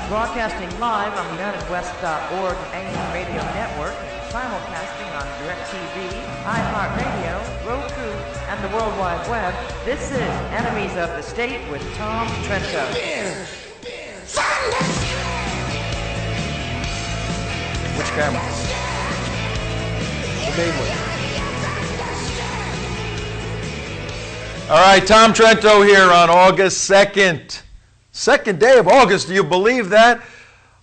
Broadcasting live on the UnitedWest.org AM radio network, simulcasting on DirecTV, iHeartRadio, Roku, and the World Wide Web. This is Enemies of the State with Tom Trento. Which camera? The main one. All right, Tom Trento here on August 2nd. Second day of August, do you believe that?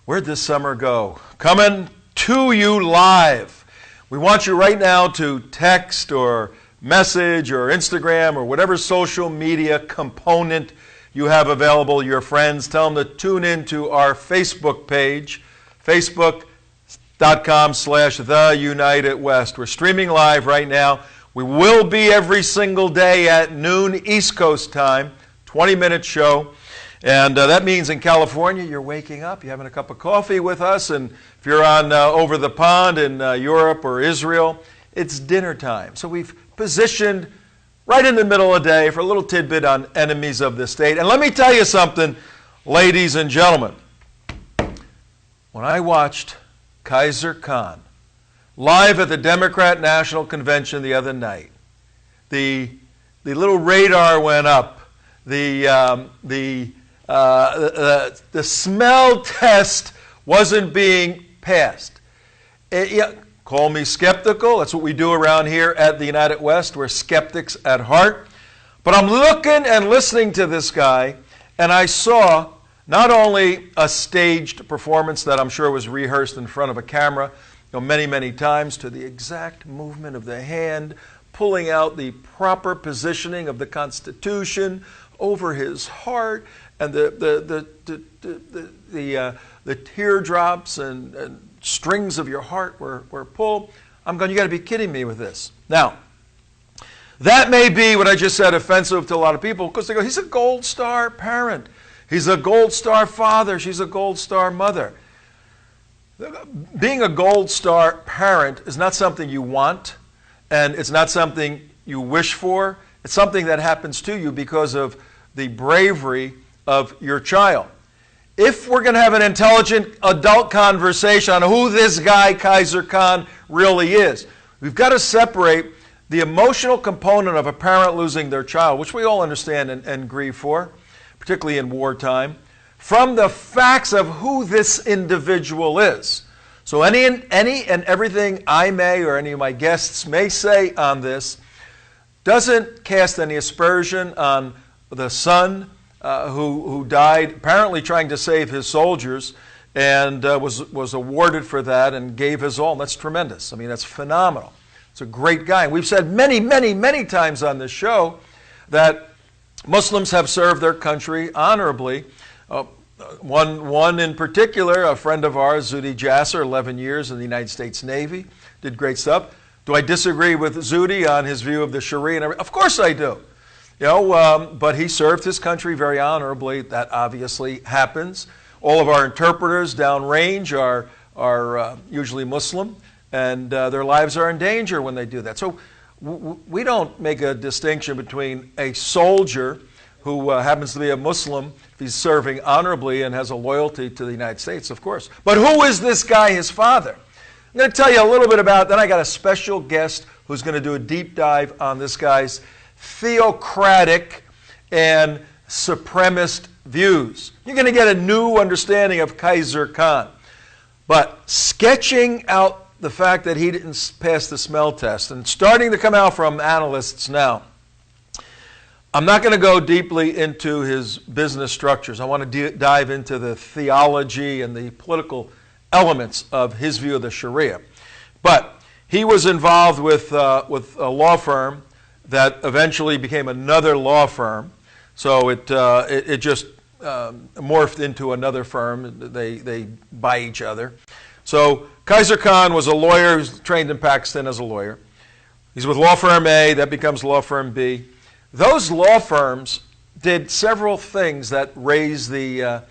Where'd this summer go? Coming to you live. We want you right now to text or message or Instagram or whatever social media component you have available to your friends. Tell them to tune in to our Facebook page, facebook.com/TheUnitedWest. We're streaming live right now. We will be every single day at noon East Coast time, 20-minute show. And that means in California, you're waking up, you're having a cup of coffee with us. And if you're on over the pond in Europe or Israel, it's dinner time. So we've positioned right in the middle of the day for a little tidbit on enemies of the state. And let me tell you something, ladies and gentlemen. When I watched Khizr Khan live at the Democrat National Convention the other night, the little radar went up. The smell test wasn't being passed. Call me skeptical. That's what we do around here at the United West. We're skeptics at heart. But I'm looking and listening to this guy, and I saw not only a staged performance that I'm sure was rehearsed in front of a camera many, many times, to the exact movement of the hand, pulling out the proper positioning of the Constitution over his heart, and the teardrops and strings of your heart were pulled. I'm going, you got to be kidding me with this. Now, that may be what I just said offensive to a lot of people, because they go, he's a gold star parent. He's a gold star father. She's a gold star mother. Being a gold star parent is not something you want, and it's not something you wish for. It's something that happens to you because of the bravery of your child. If we're going to have an intelligent adult conversation on who this guy Khizr Khan really is, we've got to separate the emotional component of a parent losing their child, which we all understand and grieve for, particularly in wartime, from the facts of who this individual is. So any and everything I may or any of my guests may say on this doesn't cast any aspersion on the son who died apparently trying to save his soldiers and was awarded for that and gave his all. That's tremendous. I mean, that's phenomenal. It's a great guy. And we've said many, many, many times on this show that Muslims have served their country honorably. One in particular, a friend of ours, Zuhdi Jasser, 11 years in the United States Navy, did great stuff. Do I disagree with Zuhdi on his view of the Sharia? Of course I do. But he served his country very honorably. That obviously happens. All of our interpreters downrange are usually Muslim, and their lives are in danger when they do that. So we don't make a distinction between a soldier who happens to be a Muslim, if he's serving honorably and has a loyalty to the United States, of course. But who is this guy, his father? I'm going to tell you a little bit about, then I got a special guest who's going to do a deep dive on this guy's theocratic and supremacist views. You're going to get a new understanding of Khizr Khan. But sketching out the fact that he didn't pass the smell test, and starting to come out from analysts now, I'm not going to go deeply into his business structures. I want to dive into the theology and the political elements of his view of the Sharia. But he was involved with a law firm that eventually became another law firm. So it just morphed into another firm. They buy each other. So Khizr Khan was a lawyer. He was trained in Pakistan as a lawyer. He's with law firm A. That becomes law firm B. Those law firms did several things that raised the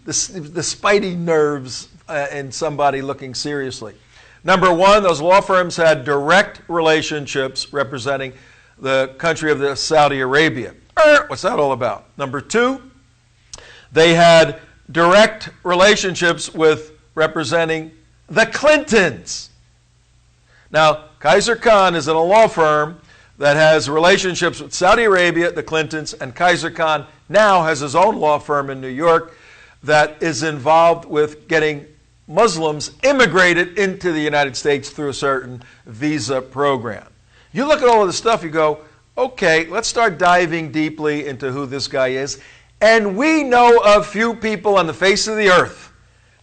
spidey nerves in somebody looking seriously. Number one, those law firms had direct relationships representing the country of Saudi Arabia. What's that all about? Number two, They had direct relationships with representing the Clintons. Now, Khizr Khan is in a law firm that has relationships with Saudi Arabia, the Clintons, and Khizr Khan now has his own law firm in New York that is involved with getting Muslims immigrated into the United States through a certain visa program. You look at all of this stuff, you go, okay, let's start diving deeply into who this guy is. And we know of few people on the face of the earth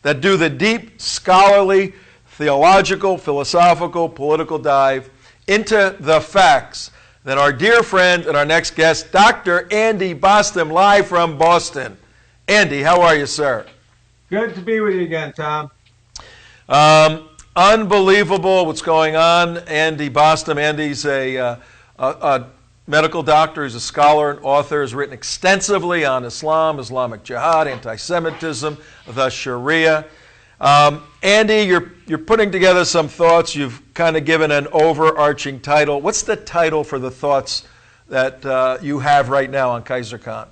that do the deep, scholarly, theological, philosophical, political dive into the facts than our dear friend and our next guest, Dr. Andy Bostom, live from Boston. Andy, how are you, sir? Good to be with you again, Tom. Unbelievable what's going on. Andy Bostom. Andy's a medical doctor. He's a scholar and author. Has written extensively on Islam, Islamic Jihad, anti-Semitism, the Sharia. Andy, you're putting together some thoughts. You've kind of given an overarching title. What's the title for the thoughts that you have right now on Khizr Khan?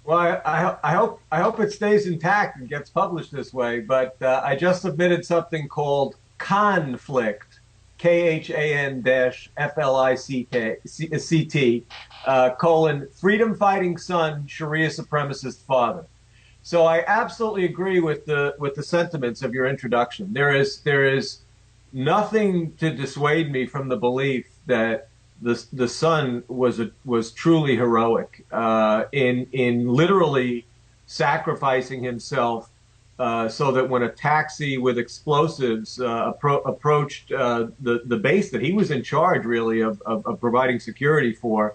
Well, I hope it stays intact and gets published this way. But I just submitted something called Conflict, KHAN-FLICT, freedom fighting son, Sharia supremacist father. So I absolutely agree with the sentiments of your introduction. There is nothing to dissuade me from the belief that the son was truly heroic in literally sacrificing himself so that when a taxi with explosives approached the base that he was in charge really of providing security for,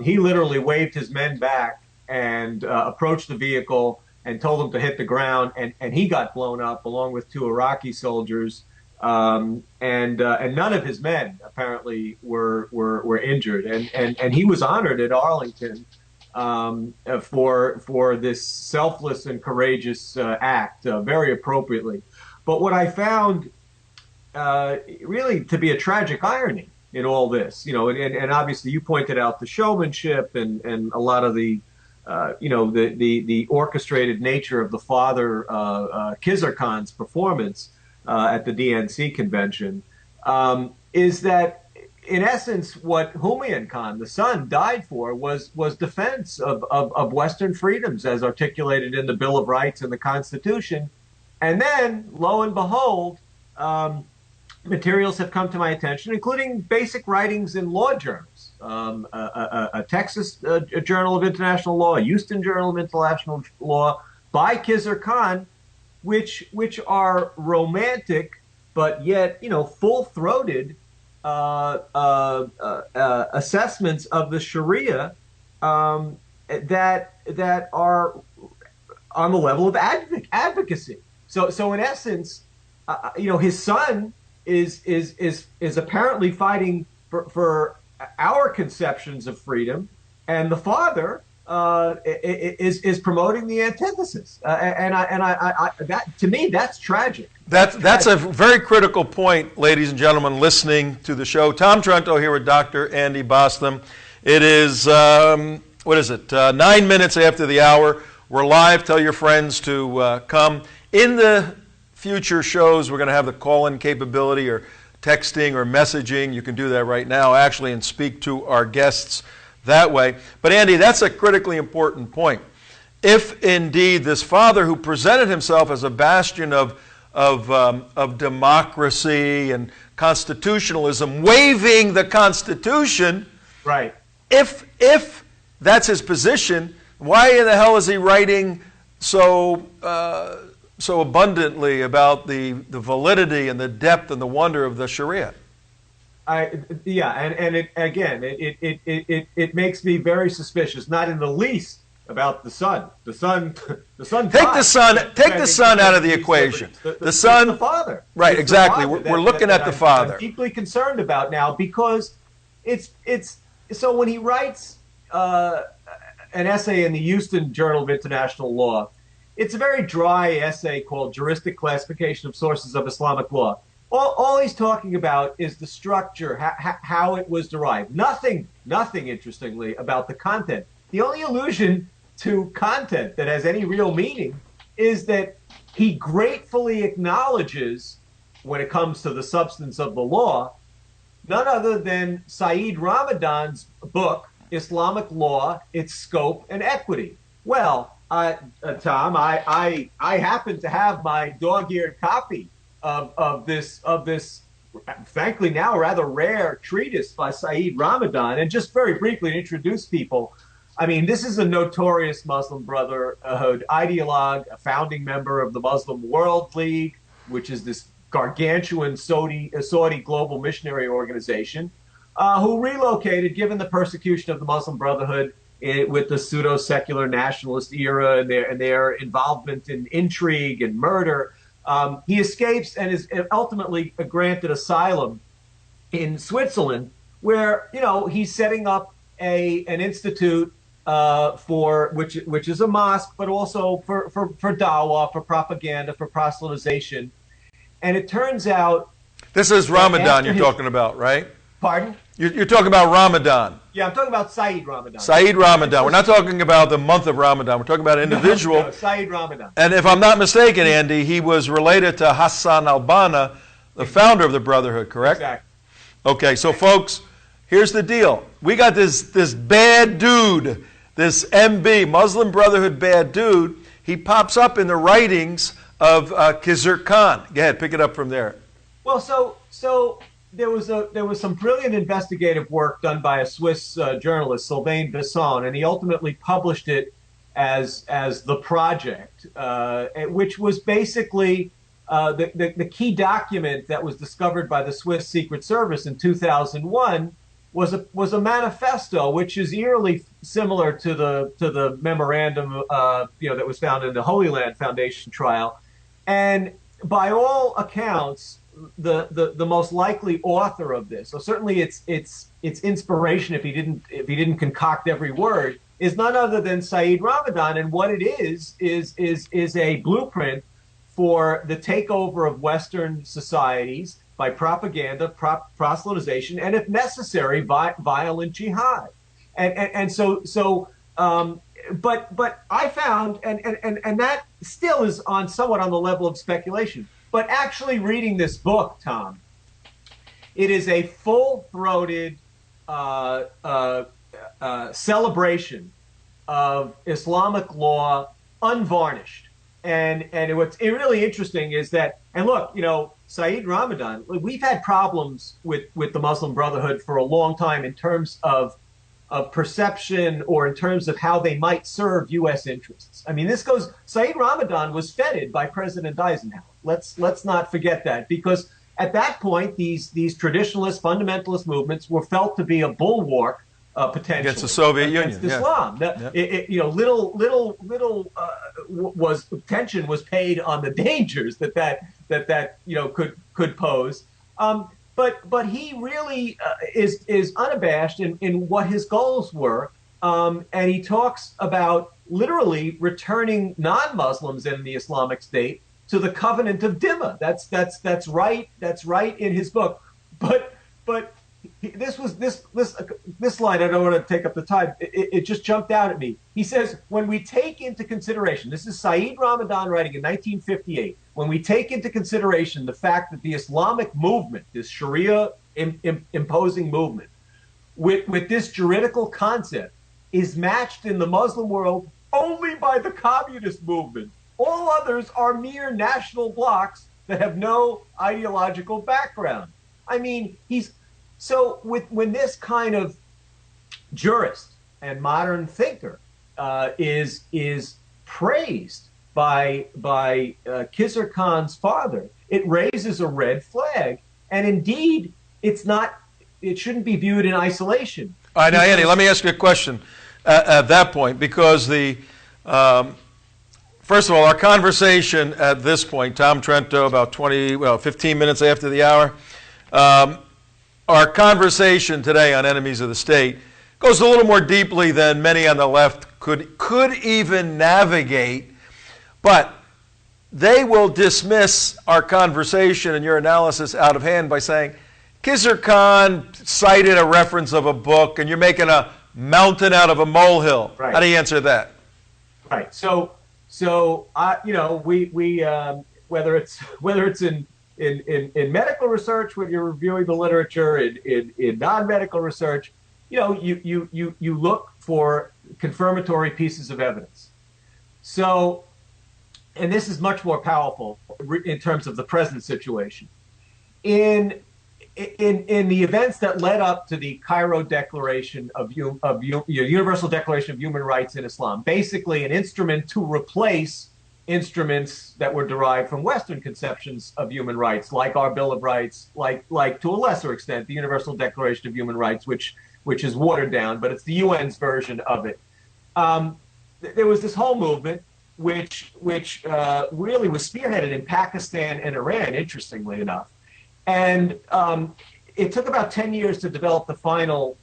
he literally waved his men back and approached the vehicle and told them to hit the ground, and he got blown up along with 2 Iraqi soldiers, and none of his men apparently were injured, and he was honored at Arlington for this selfless and courageous act, very appropriately. But what I found really to be a tragic irony in all this, and obviously you pointed out the showmanship and a lot of the the orchestrated nature of the father Khizr Khan's performance at the DNC convention, is that in essence what Humayun Khan, the son, died for was defense of Western freedoms as articulated in the Bill of Rights and the Constitution. And then, lo and behold, materials have come to my attention, including basic writings in law journals, a Texas Journal of International Law, a Houston Journal of International Law by Khizr Khan, which are romantic but yet full-throated assessments of the Sharia that are on the level of advocacy. So in essence, his son is apparently fighting for our conceptions of freedom, and the father is promoting the antithesis. And that, to me, that's tragic. That's a very critical point, ladies and gentlemen, listening to the show. Tom Trento here with Dr. Andy Bostom. It is 9 minutes after the hour. We're live. Tell your friends to come. In the future shows, we're going to have the call-in capability or texting or messaging. You can do that right now, actually, and speak to our guests that way. But Andy, that's a critically important point. If indeed this father who presented himself as a bastion of democracy and constitutionalism, waving the Constitution, right? If that's his position, why in the hell is he writing so abundantly about the validity and the depth and the wonder of the Sharia? It makes me very suspicious. Not in the least about the son. The son. Take the son out of the equation. The son, the father. Right, exactly. We're looking at the father. I'm deeply concerned about now because it's so when he writes an essay in the Houston Journal of International Law, it's a very dry essay called Juristic Classification of Sources of Islamic Law. All he's talking about is the structure, how it was derived. Nothing, interestingly, about the content. The only allusion to content that has any real meaning is that he gratefully acknowledges, when it comes to the substance of the law, none other than Saeed Ramadan's book, Islamic Law, Its Scope and Equity. Well, Tom, I happen to have my dog-eared copy of this, frankly now rather rare treatise by Saeed Ramadan. And just very briefly to introduce people, I mean, this is a notorious Muslim Brotherhood ideologue, a founding member of the Muslim World League, which is this gargantuan Saudi global missionary organization, who relocated, given the persecution of the Muslim Brotherhood with the pseudo-secular nationalist era and their involvement in intrigue and murder. He escapes and is ultimately granted asylum in Switzerland, where, you know, he's setting up an institute for which is a mosque, but also for dawah, for propaganda, for proselytization. And it turns out, this is Ramadan you're talking about, right? Pardon? You're talking about Ramadan. Yeah, I'm talking about Saeed Ramadan. Saeed Ramadan. We're not talking about the month of Ramadan. We're talking about an individual. No, Saeed Ramadan. And if I'm not mistaken, Andy, he was related to Hassan al-Banna, the founder of the Brotherhood, correct? Exactly. Okay, so folks, here's the deal. We got this bad dude, this MB, Muslim Brotherhood bad dude. He pops up in the writings of Khizr Khan. Go ahead, pick it up from there. Well, so there was some brilliant investigative work done by a Swiss journalist, Sylvain Besson, and he ultimately published it as The Project, which was basically the key document that was discovered by the Swiss Secret Service in 2001 was a manifesto, which is eerily similar to the memorandum that was found in the Holy Land Foundation trial, and by all accounts, the most likely author of this, so certainly its inspiration, if he didn't concoct every word, is none other than Saeed Ramadan. And what it is a blueprint for the takeover of Western societies by propaganda, proselytization, and if necessary, violent jihad. But I found, and that still is somewhat on the level of speculation. But actually reading this book, Tom, it is a full-throated celebration of Islamic law, unvarnished. And what's really interesting is that, and look, you know, Saeed Ramadan, we've had problems with the Muslim Brotherhood for a long time in terms of perception or in terms of how they might serve U.S. interests. I mean, Saeed Ramadan was feted by President Eisenhower. Let's not forget that, because at that point, these traditionalist, fundamentalist movements were felt to be a bulwark, potentially against the Soviet against Union. Islam. Yeah. Little attention was paid on the dangers that could pose. But he really is unabashed in what his goals were, and he talks about literally returning non-Muslims in the Islamic State to the covenant of Dhimma. That's right in his book. But this line, I don't want to take up the time. It just jumped out at me. He says, when we take into consideration, this is Saeed Ramadan writing in 1958. When we take into consideration the fact that the Islamic movement, this Sharia imposing movement, with this juridical concept, is matched in the Muslim world only by the communist movement. All others are mere national blocs that have no ideological background. I mean, when this kind of jurist and modern thinker is praised by Khizr Khan's father, it raises a red flag. And indeed, it shouldn't be viewed in isolation. All right, now, Andy, let me ask you a question at that point, because first of all, our conversation at this point, Tom Trento, about 15 minutes after the hour, our conversation today on Enemies of the State goes a little more deeply than many on the left could even navigate, but they will dismiss our conversation and your analysis out of hand by saying, Khizr Khan cited a reference of a book and you're making a mountain out of a molehill. Right. How do you answer that? Right. We whether it's in medical research when you're reviewing the literature, in non-medical research, you look for confirmatory pieces of evidence. So, and this is much more powerful in terms of the present situation. In the events that led up to the Cairo Declaration of Universal Declaration of Human Rights in Islam, basically an instrument to replace instruments that were derived from Western conceptions of human rights, like our Bill of Rights, like to a lesser extent the Universal Declaration of Human Rights, which is watered down, but it's the UN's version of it. There was this whole movement which really was spearheaded in Pakistan and Iran, interestingly enough. And it took about 10 years to develop the final,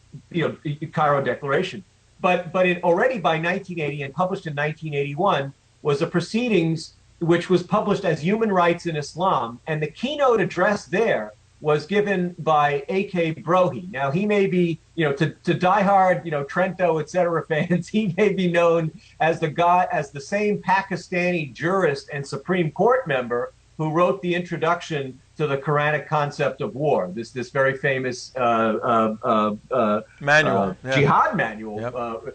Cairo Declaration. But already by 1980 and published in 1981 was a proceedings which was published as Human Rights in Islam. And the keynote address there was given by A.K. Brohi. Now, he may be, to diehard, Trento, et cetera, fans, he may be known as the same Pakistani jurist and Supreme Court member who wrote the introduction to the Quranic concept of war, this very famous manual, jihad manual. Yep.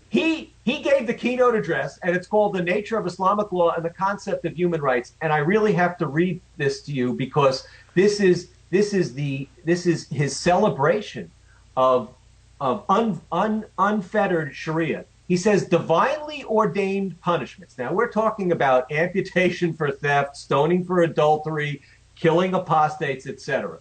He gave the keynote address, and it's called "The Nature of Islamic Law and the Concept of Human Rights." And I really have to read this to you because this is his celebration of unfettered Sharia. He says divinely ordained punishments. Now we're talking about amputation for theft, stoning for adultery, killing apostates, etc.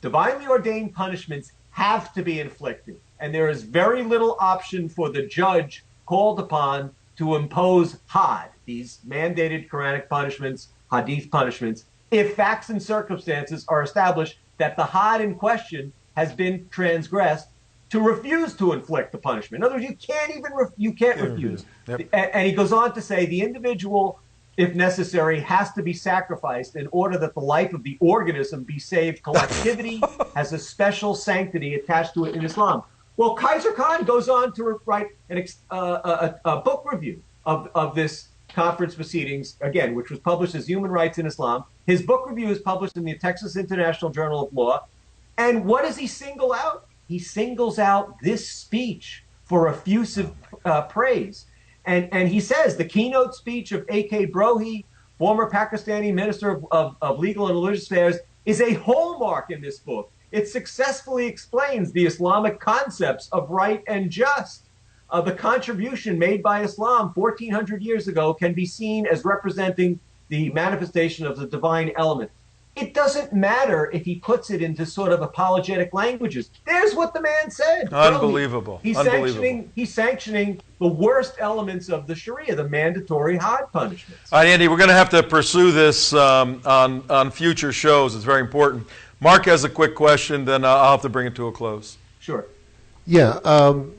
Divinely ordained punishments have to be inflicted, and there is very little option for the judge called upon to impose had, these mandated Quranic punishments, hadith punishments, if facts and circumstances are established that the had in question has been transgressed, to refuse to inflict the punishment. In other words, you can't refuse. Yep. And he goes on to say the individual, if necessary, has to be sacrificed in order that the life of the organism be saved. Collectivity has a special sanctity attached to it in Islam. Well, Khizr Khan goes on to write a book review of this conference proceedings, again, which was published as Human Rights in Islam. His book review is published in the Texas International Journal of Law. And what does he single out? He singles out this speech for effusive praise. And he says the keynote speech of A.K. Brohi, former Pakistani Minister of Legal and Religious Affairs, is a hallmark in this book. It successfully explains the Islamic concepts of right and just. The contribution made by Islam 1,400 years ago can be seen as representing the manifestation of the divine element. It doesn't matter if he puts it into sort of apologetic languages. There's what the man said. Unbelievable. He's sanctioning the worst elements of the Sharia, the mandatory had punishments. All right, Andy, we're going to have to pursue this on future shows. It's very important. Mark has a quick question, then I'll have to bring it to a close. Sure. Yeah.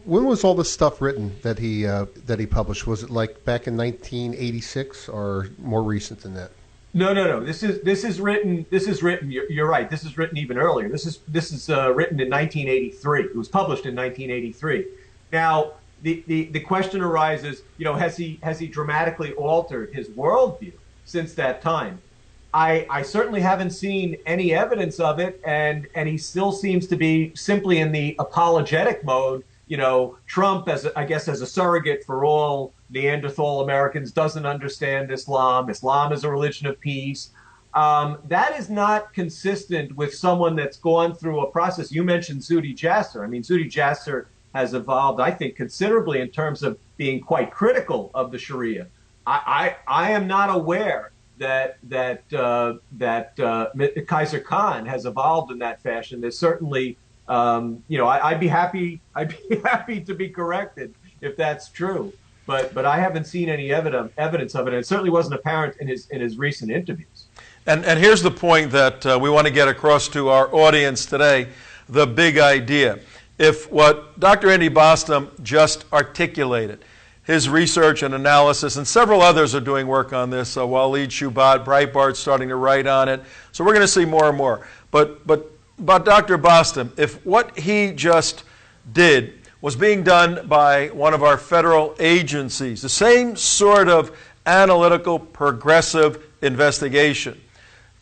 When was all this stuff written that he published? Was it like back in 1986 or more recent than that? No. This is written. You're right. This is written even earlier. This is written in 1983. It was published in 1983. Now the question arises. Has he dramatically altered his worldview since that time? I certainly haven't seen any evidence of it, and he still seems to be simply in the apologetic mode. Trump, as a surrogate for all Neanderthal Americans, doesn't understand Islam. Islam is a religion of peace. That is not consistent with someone that's gone through a process. You mentioned Zuhdi Jasser. I mean, Zuhdi Jasser has evolved, I think, considerably in terms of being quite critical of the Sharia. I am not aware that Khizr Khan has evolved in that fashion. There's certainly, I'd be happy to be corrected if that's true. But I haven't seen any evidence of it, and it certainly wasn't apparent in his recent interviews. And here's the point that we want to get across to our audience today: the big idea. If what Dr. Andy Bostom just articulated, his research and analysis, and several others are doing work on this. Waleed Shubat, Breitbart's starting to write on it. So we're going to see more and more. But Dr. Bostom, if what he just did was being done by one of our federal agencies. The same sort of analytical, progressive investigation.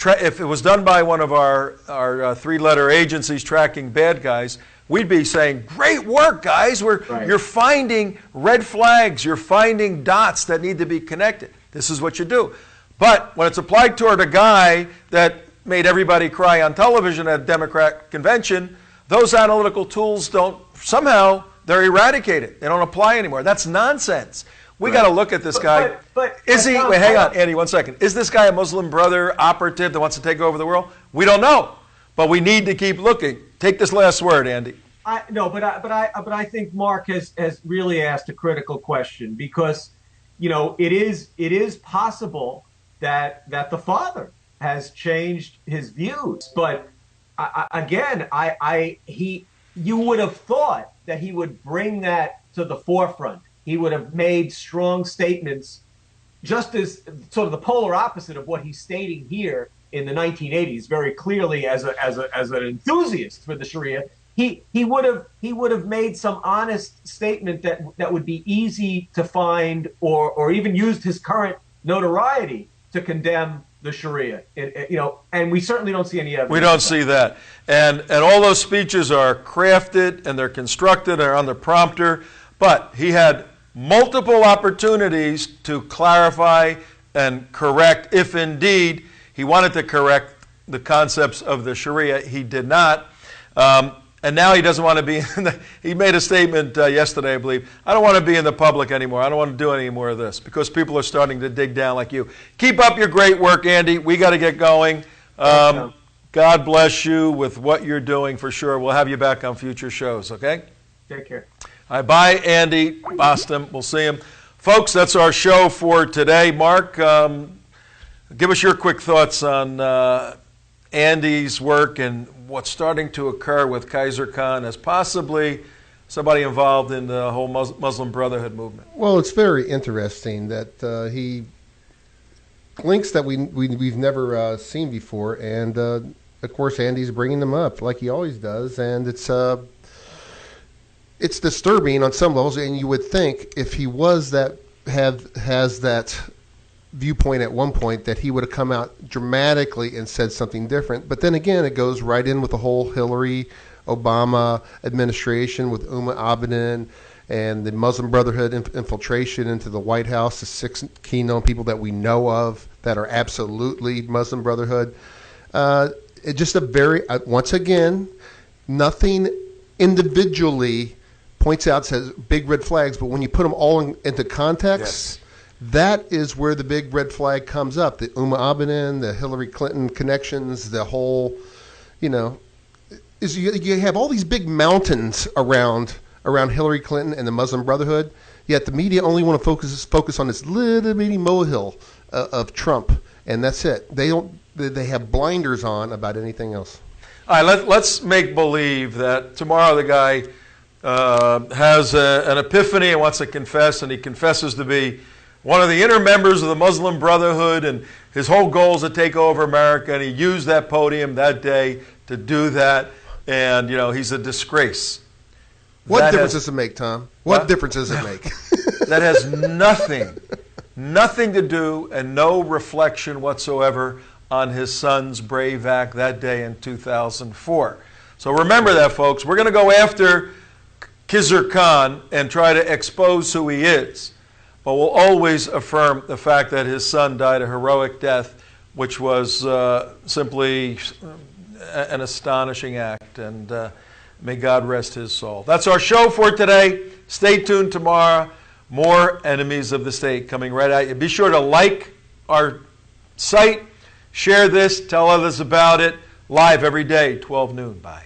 If it was done by one of our three-letter agencies tracking bad guys, we'd be saying, great work, guys. You're finding red flags. You're finding dots that need to be connected. This is what you do. But when it's applied toward a guy that made everybody cry on television at a Democrat convention, those analytical tools they're eradicated. They don't apply anymore. That's nonsense. We got to look at this guy. Wait, hang on, Andy, 1 second. Is this guy a Muslim Brother operative that wants to take over the world? We don't know, but we need to keep looking. Take this last word, Andy. I think Mark has really asked a critical question, because, it is possible that the father has changed his views, but you would have thought that he would bring that to the forefront. He would have made strong statements, just as sort of the polar opposite of what he's stating here in the 1980s, very clearly as an enthusiast for the Sharia. He would have made some honest statement that would be easy to find, or even used his current notoriety to condemn the Sharia. And we certainly don't see any evidence. We don't see that. And all those speeches are crafted and they're constructed, they're on the prompter, but he had multiple opportunities to clarify and correct, if indeed he wanted to correct the concepts of the Sharia. He did not. And now he doesn't want to be he made a statement yesterday, I believe, I don't want to be in the public anymore. I don't want to do any more of this, because people are starting to dig down like you. Keep up your great work, Andy. We got to get going. God bless you with what you're doing for sure. We'll have you back on future shows, okay? Take care. All right, bye, Andy Bostom. We'll see him. Folks, that's our show for today. Mark, give us your quick thoughts on Andy's work and what's starting to occur with Khizr Khan as possibly somebody involved in the whole Muslim Brotherhood movement. Well, it's very interesting that he links that we've never seen before, and of course Andy's bringing them up like he always does, and it's disturbing on some levels. And you would think if he was has that viewpoint at one point, that he would have come out dramatically and said something different. But then again, it goes right in with the whole Hillary Obama administration with Abedin and the Muslim Brotherhood infiltration into the White House, the 6 key known people that we know of that are absolutely Muslim Brotherhood. It just a very, once again, nothing individually points out, says big red flags, but when you put them all into context, yes, that is where the big red flag comes up. The Abedin, the Hillary Clinton connections, the whole, is you have all these big mountains around Hillary Clinton and the Muslim Brotherhood, yet the media only want to focus on this little bitty molehill of Trump, and that's it. They have blinders on about anything else. All right, let's make believe that tomorrow the guy has an epiphany and wants to confess, and he confesses to be one of the inner members of the Muslim Brotherhood, and his whole goal is to take over America, and he used that podium that day to do that, and he's a disgrace. What difference does it make, Tom? What difference does it make? That has nothing to do, and no reflection whatsoever on his son's brave act that day in 2004. So remember that, folks. We're going to go after Khizr Khan and try to expose who he is. But we'll always affirm the fact that his son died a heroic death, which was simply an astonishing act. And may God rest his soul. That's our show for today. Stay tuned tomorrow. More Enemies of the State coming right at you. Be sure to like our site, share this, tell others about it. Live every day, 12 noon. Bye.